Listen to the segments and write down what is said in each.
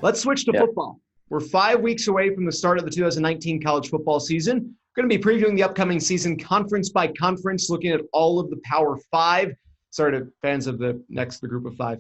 Let's switch to football. We're 5 weeks away from the start of the 2019 college football season. We're going to be previewing the upcoming season conference by conference, looking at all of the Power Five. Sorry to fans of the group of five.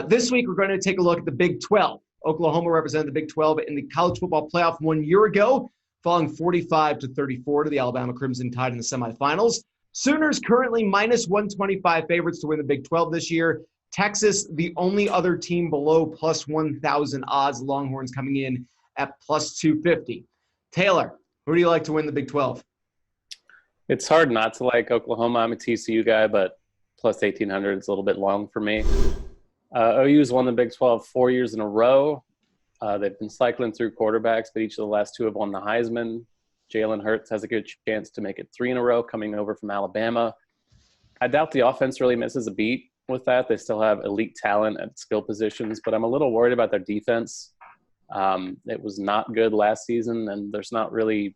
This week, we're going to take a look at the Big 12. Oklahoma represented the Big 12 in the college football playoff 1 year ago, falling 45-34 to the Alabama Crimson Tide in the semifinals. Sooners currently minus 125 favorites to win the Big 12 this year. Texas, the only other team below plus 1,000 odds. Longhorns coming in at plus 250. Taylor, who do you like to win the Big 12? It's hard not to like Oklahoma. I'm a TCU guy, but plus 1,800 is a little bit long for me. OU's won the Big 12 4 years in a row. They've been cycling through quarterbacks, but each of the last two have won the Heisman. Jalen Hurts has a good chance to make it 3 in a row coming over from Alabama. I doubt the offense really misses a beat with that. They still have elite talent at skill positions, but I'm a little worried about their defense. It was not good last season, and there's not really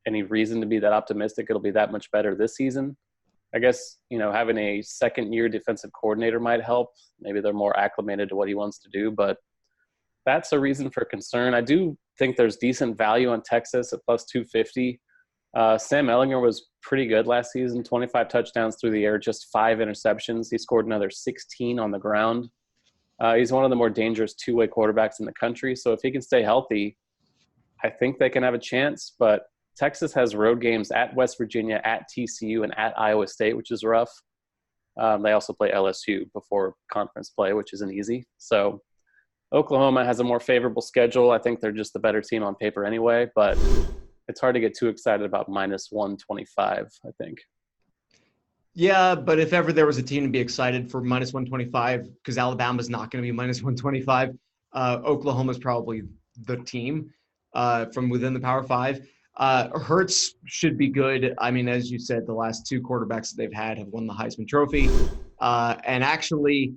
any reason to be that optimistic it'll be that much better this season. I guess, having a second-year defensive coordinator might help. Maybe they're more acclimated to what he wants to do, but that's a reason for concern. I do think there's decent value on Texas at plus 250. Sam Ehlinger was pretty good last season, 25 touchdowns through the air, just 5 interceptions. He scored another 16 on the ground. He's one of the more dangerous two-way quarterbacks in the country, so if he can stay healthy, I think they can have a chance, but Texas has road games at West Virginia, at TCU, and at Iowa State, which is rough. They also play LSU before conference play, which isn't easy. So Oklahoma has a more favorable schedule. I think they're just the better team on paper anyway, but it's hard to get too excited about minus 125, I think. Yeah, but if ever there was a team to be excited for minus 125, because Alabama's not going to be minus 125, Oklahoma's probably the team from within the Power Five. Hurts should be good. I mean, as you said, the last two quarterbacks that they've had have won the Heisman Trophy. And actually,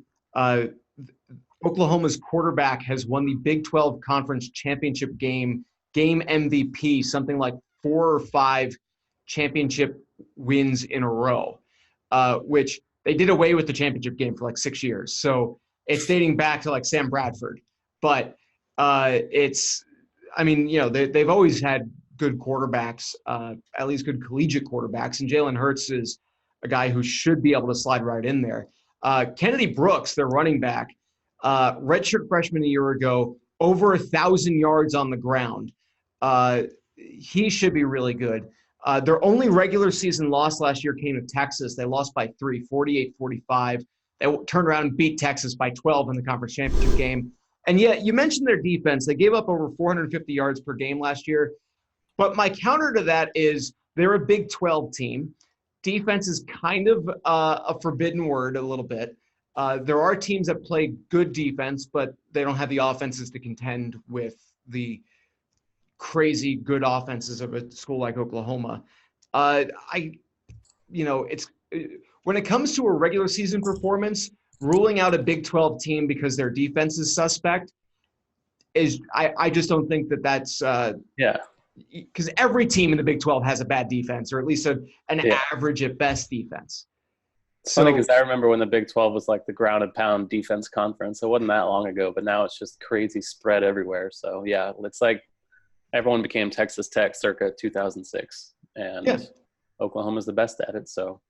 Oklahoma's quarterback has won the Big 12 Conference Championship game MVP, something like 4 or 5 championship wins in a row, which they did away with the championship game for like 6 years. So it's dating back to like Sam Bradford. But they've always had good quarterbacks, at least good collegiate quarterbacks. And Jalen Hurts is a guy who should be able to slide right in there. Kennedy Brooks, their running back, redshirt freshman a year ago, over 1,000 yards on the ground. He should be really good. Their only regular season loss last year came to Texas. They lost by 3, 48-45. They turned around and beat Texas by 12 in the conference championship game. And yet, you mentioned their defense. They gave up over 450 yards per game last year. But my counter to that is they're a Big 12 team. Defense is kind of a forbidden word a little bit. There are teams that play good defense, but they don't have the offenses to contend with the crazy good offenses of a school like Oklahoma. When it comes to a regular season performance, ruling out a Big 12 team because their defense is suspect is I just don't think that's because every team in the Big 12 has a bad defense, or at least an average at best defense. It's funny because I remember when the Big 12 was like the ground and pound defense conference. It wasn't that long ago, but now it's just crazy spread everywhere. So, yeah, it's like everyone became Texas Tech circa 2006, and Oklahoma's the best at it. So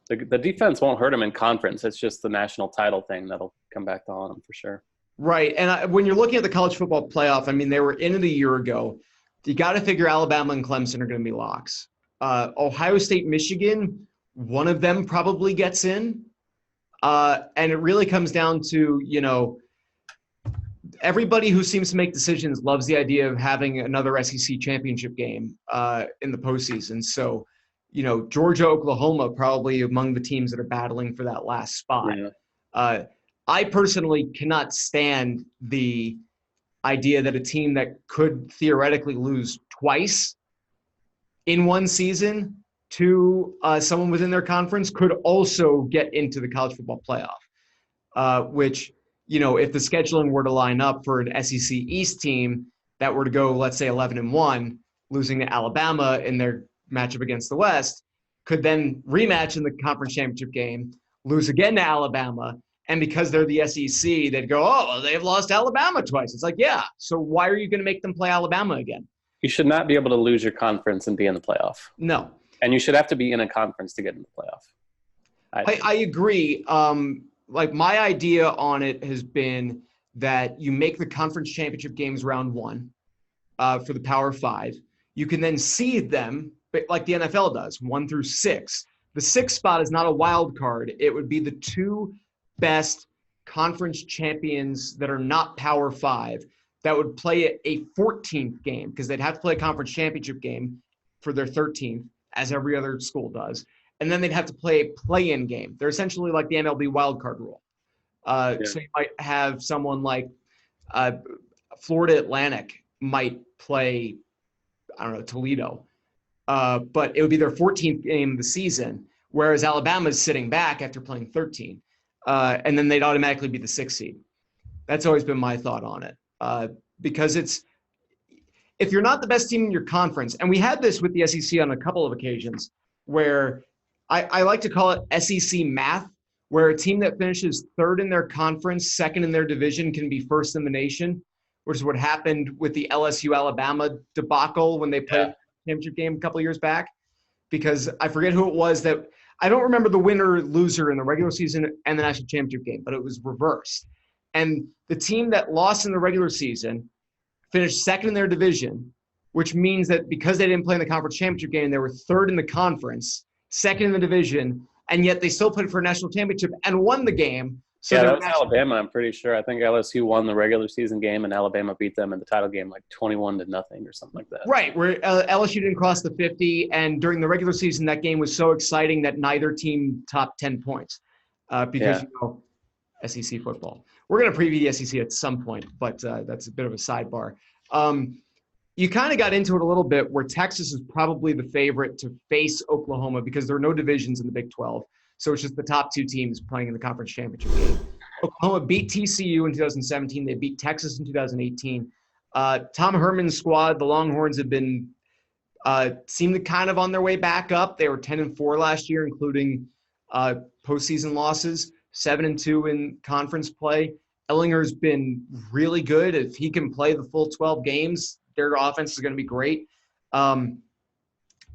the defense won't hurt them in conference. It's just the national title thing that'll come back to haunt them for sure. Right, and when you're looking at the college football playoff, I mean, they were in it a year ago. You got to figure Alabama and Clemson are going to be locks. Ohio State, Michigan, one of them probably gets in. And it really comes down to, everybody who seems to make decisions loves the idea of having another SEC championship game in the postseason. So, Georgia, Oklahoma, probably among the teams that are battling for that last spot. Yeah. I personally cannot stand the idea that a team that could theoretically lose twice in one season to someone within their conference could also get into the college football playoff, which, if the scheduling were to line up for an SEC East team that were to go, let's say 11-1, losing to Alabama in their matchup against the West, could then rematch in the conference championship game, lose again to Alabama, And because they're the SEC, they'd go, oh, well, they've lost Alabama twice. It's like, yeah. So why are you going to make them play Alabama again? You should not be able to lose your conference and be in the playoff. No. And you should have to be in a conference to get in the playoff. I agree. Like my idea on it has been that you make the conference championship games round one for the Power Five. You can then seed them like the NFL does, 1 through 6. The 6th spot is not a wild card. It would be the 2 best conference champions that are not Power 5 that would play a 14th game because they'd have to play a conference championship game for their 13th, as every other school does. And then they'd have to play a play-in game. They're essentially like the MLB wildcard rule. So you might have someone like Florida Atlantic might play, I don't know, Toledo. But it would be their 14th game of the season, whereas Alabama's sitting back after playing 13. And then they'd automatically be the 6th seed. That's always been my thought on it. Because if you're not the best team in your conference, and we had this with the SEC on a couple of occasions, where I like to call it SEC math, where a team that finishes 3rd in their conference, 2nd in their division can be 1st in the nation, which is what happened with the LSU-Alabama debacle when they played the championship game a couple of years back. Because I forget who it was that – I don't remember the winner loser in the regular season and the national championship game, but it was reversed. And the team that lost in the regular season finished 2nd in their division, which means that because they didn't play in the conference championship game, they were 3rd in the conference, 2nd in the division, and yet they still played for a national championship and won the game. So that was Alabama, I'm pretty sure. I think LSU won the regular season game and Alabama beat them in the title game like 21-0 or something like that. Right, where LSU didn't cross the 50, and during the regular season, that game was so exciting that neither team topped 10 points because, SEC football. We're going to preview the SEC at some point, but that's a bit of a sidebar. You kind of got into it a little bit where Texas is probably the favorite to face Oklahoma because there are no divisions in the Big 12. So it's just the top 2 teams playing in the conference championship game. Oklahoma beat TCU in 2017. They beat Texas in 2018. Tom Herman's squad, the Longhorns, have been seem to kind of on their way back up. They were 10-4 last year, including postseason losses, 7-2 in conference play. Ellinger's been really good. If he can play the full 12 games, their offense is going to be great.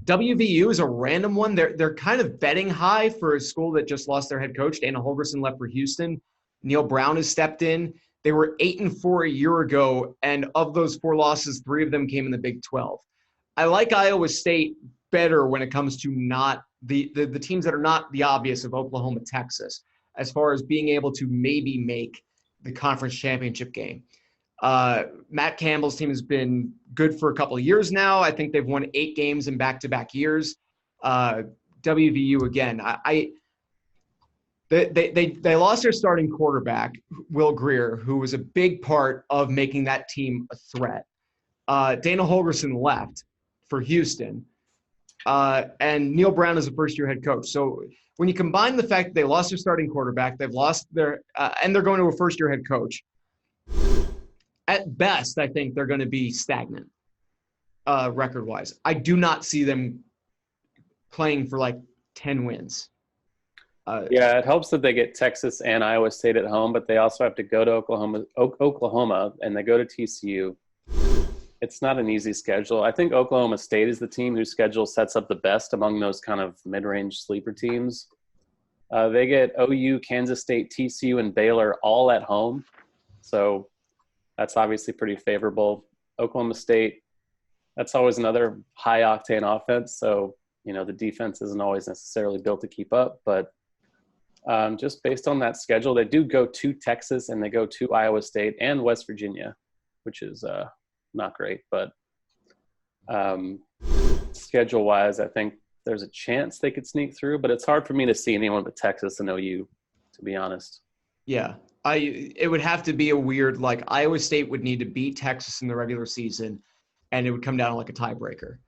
WVU is a random one. They're kind of betting high for a school that just lost their head coach. Dana Holgorsen left for Houston. Neal Brown has stepped in. They were 8-4 a year ago, and of those 4 losses, 3 of them came in the Big 12. I like Iowa State better when it comes to not the teams that are not the obvious of Oklahoma, Texas, as far as being able to maybe make the conference championship game. Matt Campbell's team has been good for a couple of years now. I think they've won 8 games in back-to-back years. WVU, again, they lost their starting quarterback, Will Grier, who was a big part of making that team a threat. Dana Holgorsen left for Houston, and Neal Brown is a first-year head coach. So when you combine the fact that they lost their starting quarterback, they've lost their and they're going to a first-year head coach, at best, I think they're going to be stagnant record-wise. I do not see them playing for like 10 wins. It helps that they get Texas and Iowa State at home, but they also have to go to Oklahoma, and they go to TCU. It's not an easy schedule. I think Oklahoma State is the team whose schedule sets up the best among those kind of mid-range sleeper teams. They get OU, Kansas State, TCU, and Baylor all at home. So that's obviously pretty favorable. Oklahoma State, that's always another high-octane offense. So, the defense isn't always necessarily built to keep up. But just based on that schedule, they do go to Texas and they go to Iowa State and West Virginia, which is not great. But schedule-wise, I think there's a chance they could sneak through. But it's hard for me to see anyone but Texas and OU, to be honest. Yeah. It would have to be a weird, like Iowa State would need to beat Texas in the regular season, and it would come down like a tiebreaker.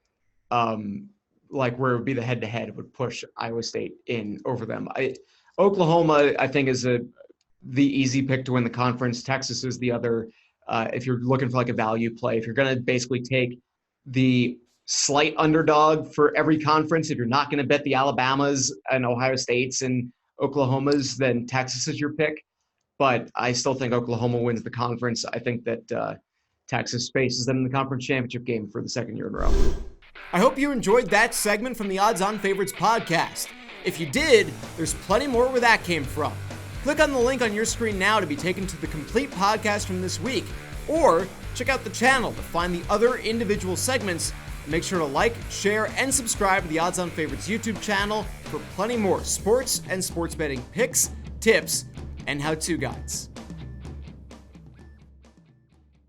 Like where it would be the head-to-head would push Iowa State in over them. Oklahoma, I think, is the easy pick to win the conference. Texas is the other. If you're looking for like a value play, if you're going to basically take the slight underdog for every conference, if you're not going to bet the Alabamas and Ohio States and Oklahomas, then Texas is your pick. but I still think Oklahoma wins the conference. I think that Texas faces them in the conference championship game for the second year in a row. I hope you enjoyed that segment from the Odds On Favorites podcast. If you did, there's plenty more where that came from. Click on the link on your screen now to be taken to the complete podcast from this week, or check out the channel to find the other individual segments. Make sure to like, share, and subscribe to the Odds On Favorites YouTube channel for plenty more sports and sports betting picks, tips, and how-to guides.